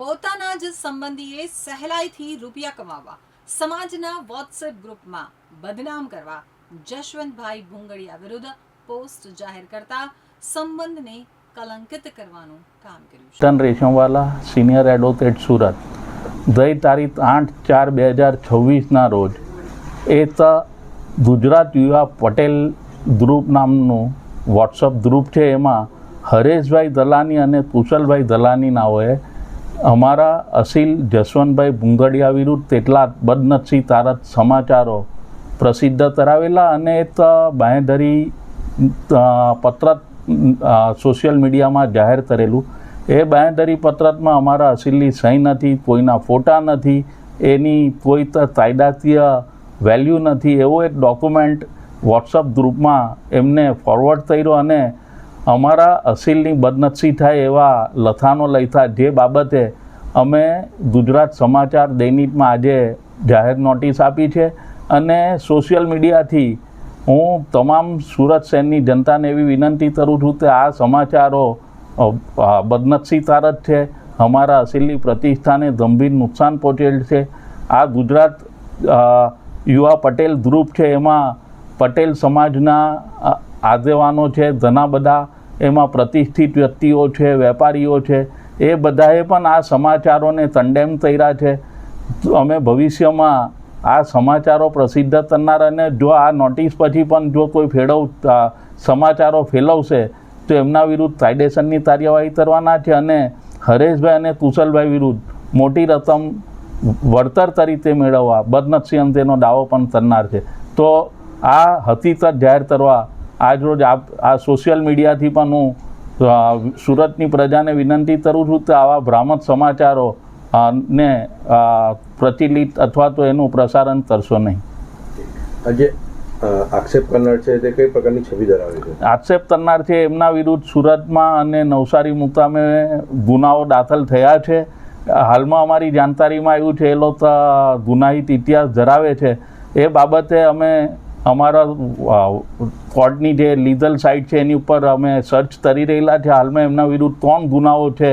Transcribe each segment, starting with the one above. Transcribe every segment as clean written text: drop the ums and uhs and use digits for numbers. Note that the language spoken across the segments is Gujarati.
પોતાના જ સંબંધીએ સહેલાઈથી રૂપિયા કમાવા, સમાજના વોટ્સએપ ગ્રુપમાં બદનામ કરવા જશવંતભાઈ ભુંગડિયા વિરુદ્ધ પોસ્ટ જાહેર કરતા સંબંધને કલંકિત કરવાનું કામ કર્યું છે. રેશમવાલા સિનિયર એડવોકેટ સુરત ગઈ તારીખ 8/4/2026ના રોજ એક ગુજરાત યુવા પટેલ ગ્રુપ નામનું વોટ્સઅપ ગ્રુપ છે. એમાં હરેશભાઈ દલાની અને કુશલભાઈ દલાની નાઓએ અમારા અસીલ જશવંતભાઈ ભુંગડિયા વિરુદ્ધ કેટલાક બદનક્ષી તારક સમાચારો પ્રસિદ્ધ કરાવેલા અને એક બાંહેધરી પત્રક સોશિયલ મીડિયામાં જાહેર કરેલું. એ બાંહેધરી પત્રકમાં અમારા અસીલની સહી નથી, કોઈના ફોટા નથી, એની કોઈ કાયદાકીય વેલ્યુ નથી. એવો એક ડોક્યુમેન્ટ વોટ્સઅપ ગ્રુપમાં એમને ફોરવર્ડ કર્યો અને અમારા અસીલની બદનક્ષી થાય એવા લખાણો લખ્યા, જે બાબતે અમે ગુજરાત સમાચાર દૈનિકમાં આજે જાહેર નોટિસ આપી છે. અને સોશિયલ મીડિયાથી હું તમામ સુરત શહેરની જનતાને એવી વિનંતી કરું છું કે આ સમાચારો બદનક્ષીકારક છે, અમારા અસીલની પ્રતિષ્ઠાને ગંભીર નુકસાન પહોંચેલ છે. આ ગુજરાત યુવા પટેલ ગ્રુપ છે, એમાં પટેલ સમાજના આગેવાનો છે, ઘણા બધા એમાં પ્રતિષ્ઠિત વ્યક્તિઓ છે, વેપારીઓ છે. એ બધાએ પણ આ સમાચારોને કન્ડેમ કર્યા છે. અમે ભવિષ્યમાં આ સમાચારો પ્રસિદ્ધ કરનાર અને જો આ નોટિસ પછી પણ જો કોઈ સમાચારો ફેલાવશે તો એમના વિરુદ્ધ કાયદેસરની કાર્યવાહી કરવાના છે. અને હરેશભાઈ અને કુશલભાઈ વિરુદ્ધ મોટી રકમ વળતર તરીકે મેળવવા બદનક્ષી અંગેનો દાવો પણ કરનાર છે. તો આ હકીકત જાહેર કરવા આજરોજ આ સોશિયલ મીડિયાથી પણ હું સુરતની પ્રજાને વિનંતી કરું છું કે આવા ભ્રામક સમાચારો ને પ્રચલિત અથવા તો એનું પ્રસારણ કરશો નહીં. આજે આક્ષેપ કરનાર છે તે કઈ પ્રકારની છબી ધરાવે છે? આક્ષેપ કરનાર છે એમના વિરુદ્ધ સુરતમાં અને નવસારી મુકામે ગુનાઓ દાખલ થયા છે. હાલમાં અમારી જાણકારીમાં આવ્યું છે એ લોકો ગુનાહિત ઇતિહાસ ધરાવે છે. એ બાબતે અમે અમારા કોર્ટની જે લીગલ સાઇટ છે એની ઉપર અમે સર્ચ કરી રહેલા છે. હાલમાં એમના વિરુદ્ધ 3 ગુનાઓ છે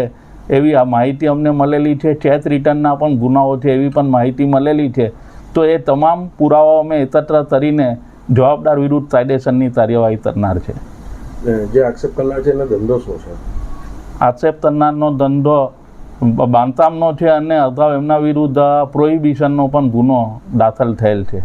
એવી આ માહિતી અમને મળેલી છે. ચેક રિટર્નના પણ ગુનાઓ છે એવી પણ માહિતી મળેલી છે. તો એ તમામ પુરાવાઓ અમે એકત્ર કરીને જવાબદાર વિરુદ્ધ કાયદેસરની કાર્યવાહી કરનાર છે. જે આક્ષેપ કરનાર છે એનો ધંધો શું છે? આક્ષેપ કરનારનો ધંધો બાંધકામનો છે અને અગાઉ એમના વિરુદ્ધ પ્રોહિબિશનનો પણ ગુનો દાખલ થયેલ છે.